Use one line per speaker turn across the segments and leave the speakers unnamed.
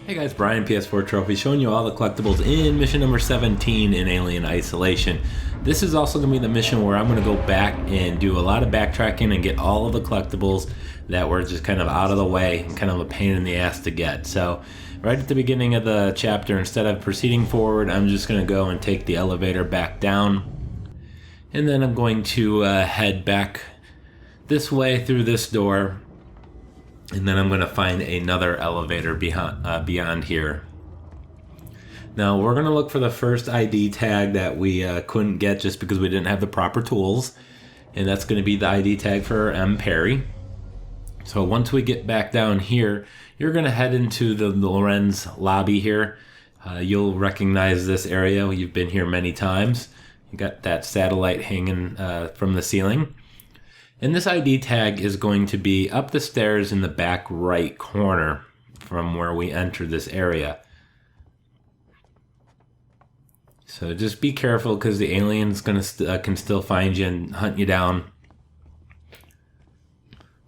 Hey guys, Brian, PS4 Trophy, showing you all the collectibles in mission number 17 in Alien Isolation. This is also going to be the mission where I'm going to go back and do a lot of backtracking and get all of the collectibles that were just kind of out of the way and kind of a pain in the ass to get. So right at the beginning of the chapter, instead of proceeding forward, I'm just going to go and take the elevator back down. And then I'm going to head back this way through this door. And then I'm going to find another elevator beyond here. Now we're going to look for the first ID tag that we couldn't get just because we didn't have the proper tools. And that's going to be the ID tag for M. Perry. So once we get back down here, you're going to head into the Lorenz lobby here. You'll recognize this area. You've been here many times. You got that satellite hanging from the ceiling. And this ID tag is going to be up the stairs in the back right corner from where we enter this area. So just be careful because the alien's can still find you and hunt you down.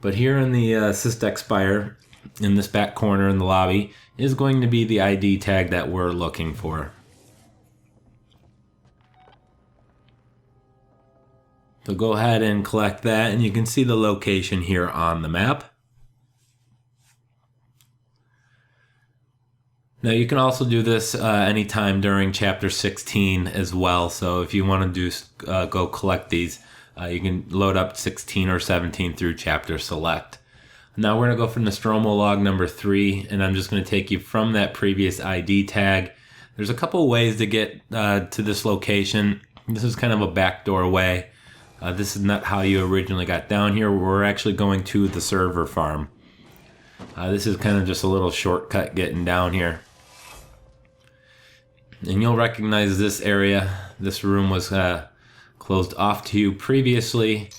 But here in the Systex Spire, in this back corner in the lobby, is going to be the ID tag that we're looking for. So go ahead and collect that, and you can see the location here on the map. Now you can also do this anytime during chapter 16 as well. So if you want to go collect these, you can load up 16 or 17 through chapter select. Now we're going to go for Nostromo Log number 3, and I'm just going to take you from that previous ID tag. There's a couple ways to get to this location. This is kind of a backdoor way. This is not how you originally got down here. We're actually going to the server farm. This is kind of just a little shortcut getting down here. And you'll recognize this area. This room was closed off to you previously.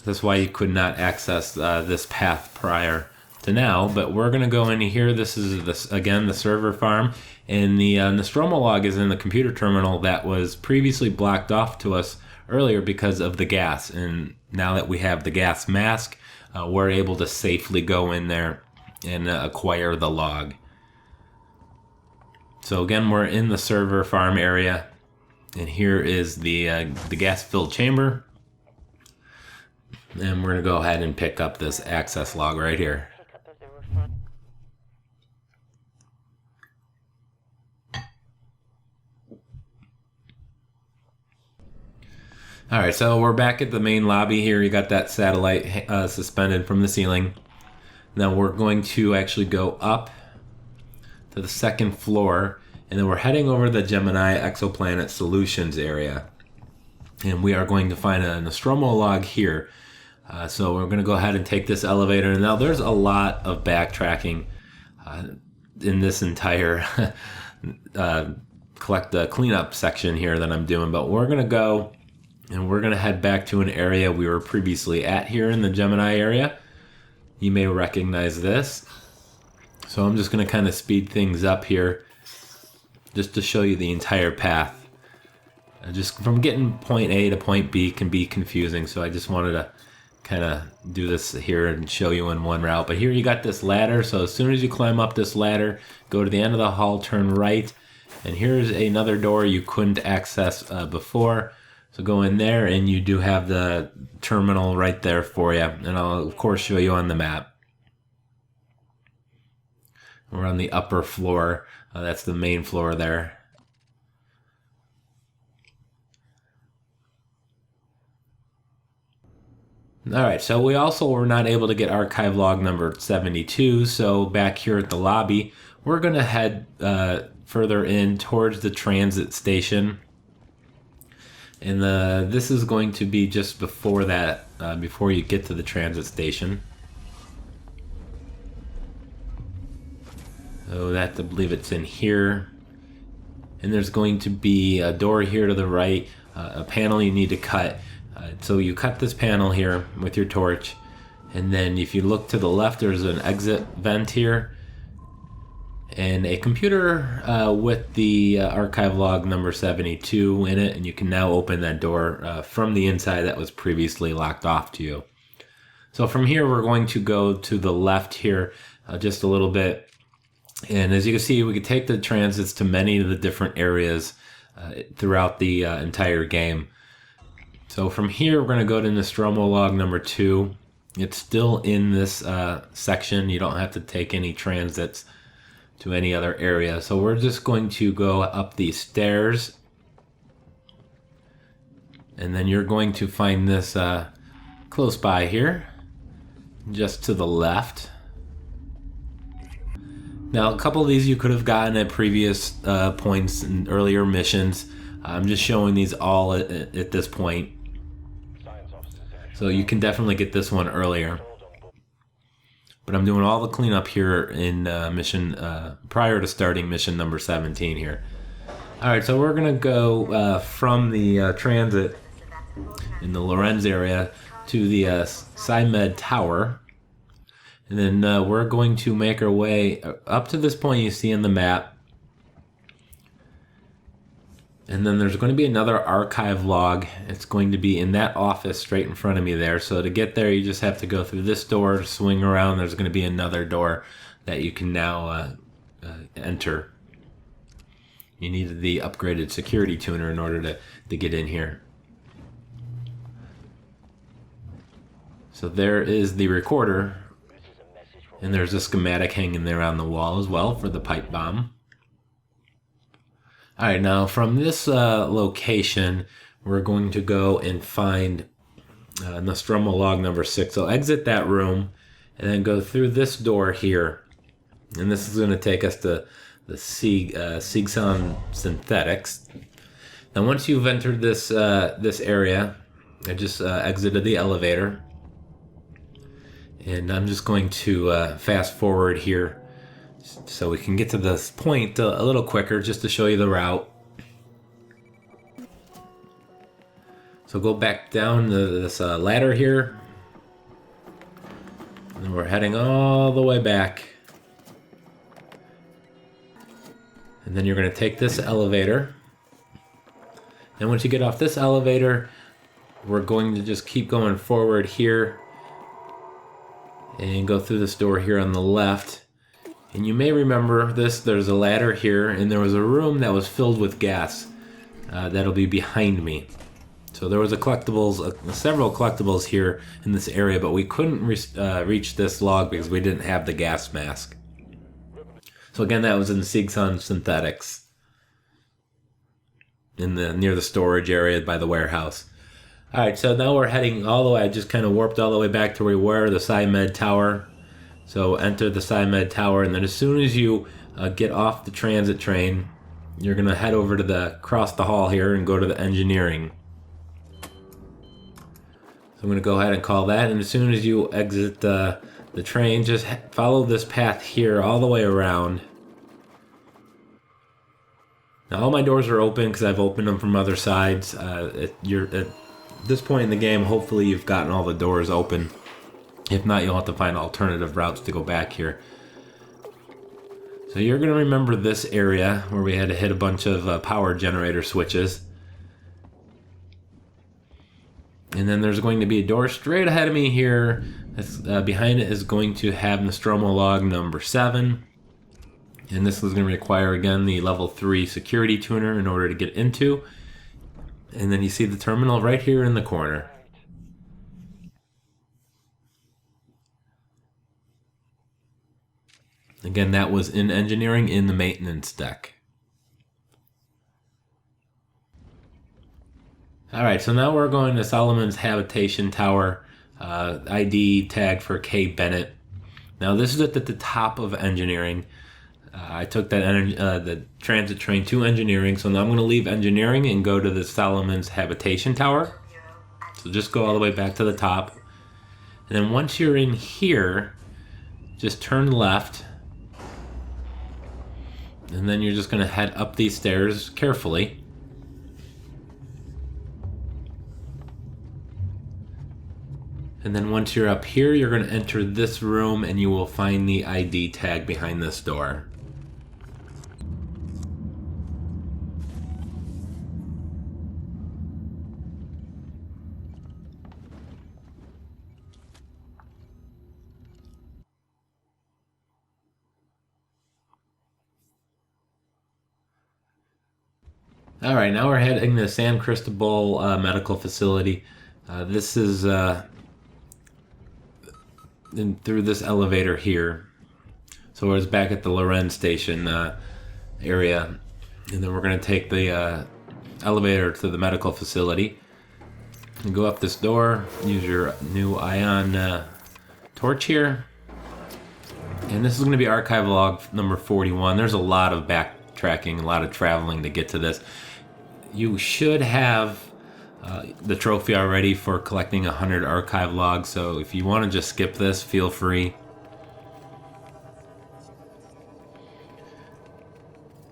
That's why you could not access this path prior to now. But we're going to go into here. This is, again, the server farm. And the Nostromo Log is in the computer terminal that was previously blocked off to us earlier because of the gas, and now that we have the gas mask, we're able to safely go in there and acquire the log. So again, we're in the server farm area, and here is the gas-filled chamber, and we're gonna go ahead and pick up this access log right here. All right, so we're back at the main lobby here. You got that satellite suspended from the ceiling. Now we're going to actually go up to the second floor, and then we're heading over to the Gemini Exoplanet Solutions area. And we are going to find a Nostromo Log here. So we're going to go ahead and take this elevator. And now there's a lot of backtracking in this entire cleanup section here that I'm doing. But we're going to go and we're going to head back to an area we were previously at here in the Gemini area. You may recognize this. So I'm just going to kind of speed things up here just to show you the entire path. Just from getting point A to point B can be confusing, so I just wanted to kind of do this here and show you in one route. But here you got this ladder, so as soon as you climb up this ladder, go to the end of the hall, turn right, and here's another door you couldn't access before. So go in there, and you do have the terminal right there for you. And I'll, of course, show you on the map. We're on the upper floor. That's the main floor there. All right, so we also were not able to get archive log number 72. So back here at the lobby, we're going to head further in towards the transit station. And this is going to be just before that, before you get to the transit station. So I believe it's in here. And there's going to be a door here to the right, a panel you need to cut. So you cut this panel here with your torch. And then if you look to the left, there's an exit vent here. And a computer with the archive log number 72 in it, and you can now open that door from the inside that was previously locked off to you. So from here, we're going to go to the left here just a little bit, And as you can see, we can take the transits to many of the different areas throughout the entire game. So from here, we're going to go to Nostromo Log number 2. It's still in this section. You don't have to take any transits to any other area. So we're just going to go up these stairs. And then you're going to find this close by here, just to the left. Now, a couple of these you could have gotten at previous points in earlier missions. I'm just showing these all at this point. So you can definitely get this one earlier. But I'm doing all the cleanup here in mission prior to starting mission number 17 here. Alright, so we're going to go from the transit in the Lorenz area to the Scimed Tower. And then we're going to make our way up to this point you see on the map. And then there's going to be another archive log. It's going to be in that office straight in front of me there. So to get there, you just have to go through this door, swing around. There's going to be another door that you can now enter. You needed the upgraded security tuner in order to get in here. So there is the recorder. And there's a schematic hanging there on the wall as well for the pipe bomb. Alright, now from this location, we're going to go and find Nostromo Log number 6. So exit that room and then go through this door here. And this is going to take us to the Sigson Synthetics. Now once you've entered this area, I just exited the elevator. And I'm just going to fast forward here so we can get to this point a little quicker just to show you the route. So go back down this ladder here. And we're heading all the way back. And then you're going to take this elevator. And once you get off this elevator, we're going to just keep going forward here. And go through this door here on the left. And you may remember this, there's a ladder here, and there was a room that was filled with gas. That'll be behind me. So there was several collectibles here in this area, but we couldn't reach this log because we didn't have the gas mask. So again, that was in Sigson Synthetics. Near the storage area by the warehouse. Alright, so now we're heading all the way. I just kind of warped all the way back to where we were, the Scimed Tower. So enter the Scimed Tower, and then as soon as you get off the transit train, you're going to head over to across the hall here and go to the engineering. So I'm going to go ahead and call that, and as soon as you exit the train, just follow this path here all the way around. Now all my doors are open because I've opened them from other sides. At this point in the game, hopefully you've gotten all the doors open. If not, you'll have to find alternative routes to go back here. So you're going to remember this area where we had to hit a bunch of power generator switches. And then there's going to be a door straight ahead of me here. Behind it is going to have Nostromo Log number 7. And this is going to require, again, the level 3 security tuner in order to get into. And then you see the terminal right here in the corner. Again, that was in engineering in the maintenance deck. Alright, so now we're going to Solomon's Habitation Tower. ID tag for K. Bennett. Now this is at the top of engineering. I took the transit train to engineering, so now I'm going to leave engineering and go to the Solomon's Habitation Tower. So just go all the way back to the top. And then once you're in here, just turn left. And then you're just going to head up these stairs carefully. And then once you're up here, you're going to enter this room and you will find the ID tag behind this door. All right, now we're heading to San Cristobal Medical Facility. This is through this elevator here. So it's back at the Lorenz station area, and then we're going to take the elevator to the medical facility and go up this door. Use your new ion torch here, and this is going to be archive log number 41. There's a lot of backtracking, a lot of traveling to get to this. You should have the trophy already for collecting 100 archive logs, so if you want to just skip this, feel free.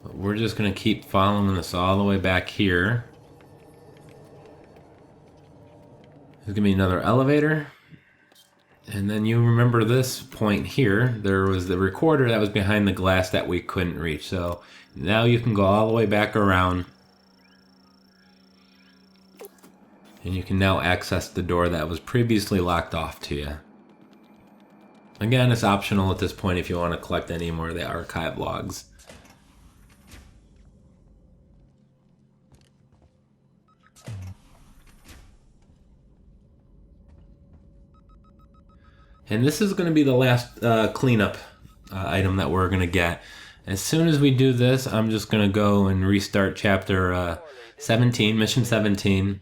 But we're just going to keep following this all the way back here. There's going to be another elevator. And then you remember this point here. There was the recorder that was behind the glass that we couldn't reach. So now you can go all the way back around. And you can now access the door that was previously locked off to you. Again, it's optional at this point if you want to collect any more of the archive logs. And this is going to be the last cleanup item that we're going to get. As soon as we do this, I'm just going to go and restart chapter 17, mission 17,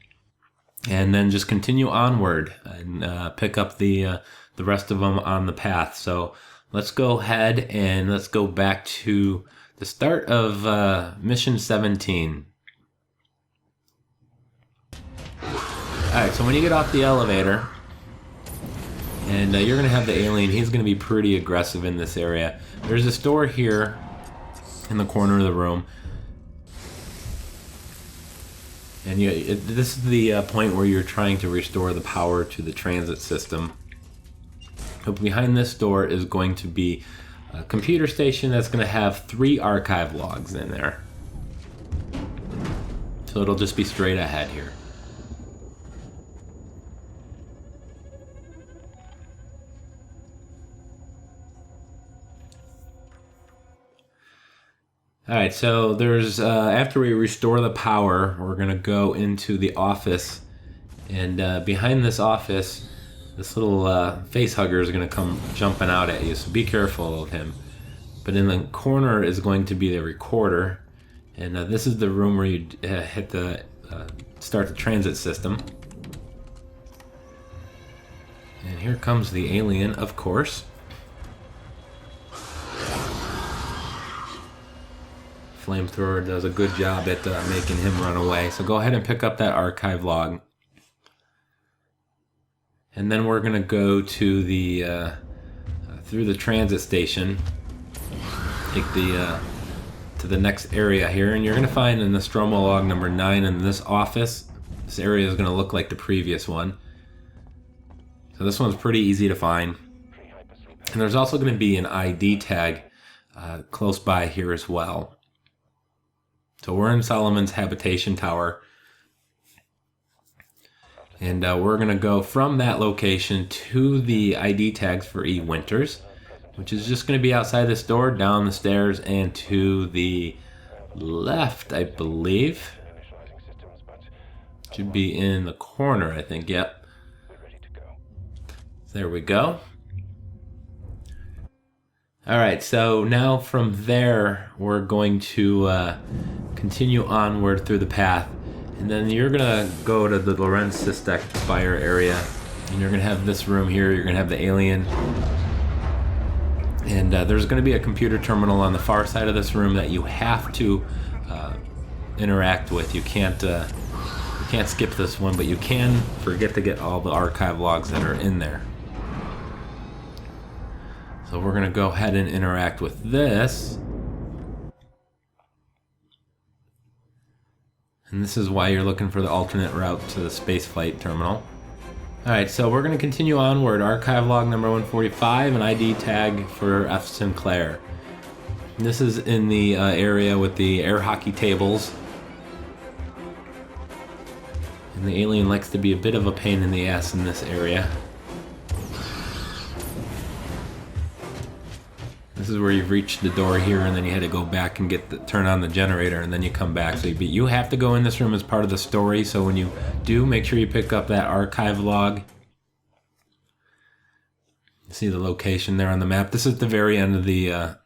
and then just continue onward and pick up the rest of them on the path. So let's go ahead and let's go back to the start of mission 17. Alright, so when you get off the elevator, and you're going to have the alien. He's going to be pretty aggressive in this area. There's this door here in the corner of the room. And this is the point where you're trying to restore the power to the transit system. But behind this door is going to be a computer station that's going to have 3 archive logs in there. So it'll just be straight ahead here. Alright, so there's, after we restore the power, we're going to go into the office, and behind this office, this little face hugger is going to come jumping out at you, so be careful of him. But in the corner is going to be the recorder, and this is the room where you hit the, start the transit system. And here comes the alien, of course. Flamethrower does a good job at making him run away. So go ahead and pick up that archive log. And then we're going to go to the through the transit station. Take the to the next area here, and you're going to find a Nostromo Log number 9 in this office. This area is going to look like the previous one. So this one's pretty easy to find. And there's also going to be an ID tag close by here as well. So we're in Solomon's habitation tower, and we're going to go from that location to the ID tags for E. Winters, which is just going to be outside this door, down the stairs, and to the left, I believe. Should be in the corner, I think, yep. There we go. Alright, so now from there, we're going to continue onward through the path. And then you're going to go to the Lorenz Sistek Spire area. And you're going to have this room here. You're going to have the alien. And there's going to be a computer terminal on the far side of this room that you have to interact with. You can't skip this one, but you can forget to get all the archive logs that are in there. So we're going to go ahead and interact with this. And this is why you're looking for the alternate route to the spaceflight terminal. Alright, so we're going to continue onward. Archive log number 145, an ID tag for F. Sinclair. This is in the area with the air hockey tables. And the alien likes to be a bit of a pain in the ass in this area. This is where you've reached the door here, and then you had to go back and turn on the generator, and then you come back. So you have to go in this room as part of the story. So when you do, make sure you pick up that archive log. See the location there on the map. This is the very end of the,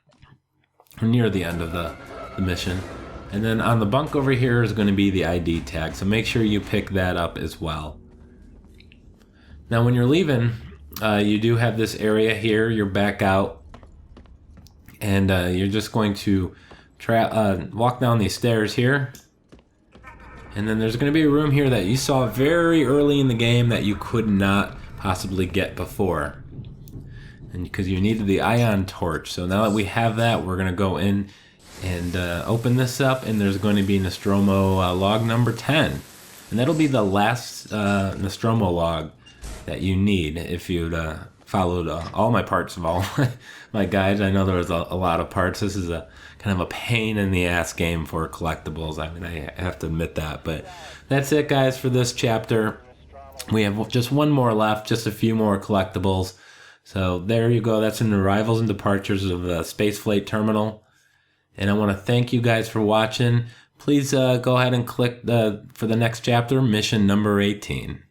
near the end of the mission. And then on the bunk over here is going to be the ID tag. So make sure you pick that up as well. Now when you're leaving, you do have this area here. You're back out. And you're just going to walk down these stairs here. And then there's going to be a room here that you saw very early in the game that you could not possibly get before. And because you needed the ion torch. So now that we have that, we're going to go in and open this up. And there's going to be Nostromo log number 10. And that'll be the last Nostromo log that you need if you'd followed all my parts of all my guides. I know there was a lot of parts. This is a kind of a pain in the ass game for collectibles. I mean, I have to admit that. But that's it, guys, for this chapter. We have just one more left, just a few more collectibles. So there you go. That's in the arrivals and departures of the Space Flight Terminal. And I want to thank you guys for watching. Please go ahead and click for the next chapter, mission number 18.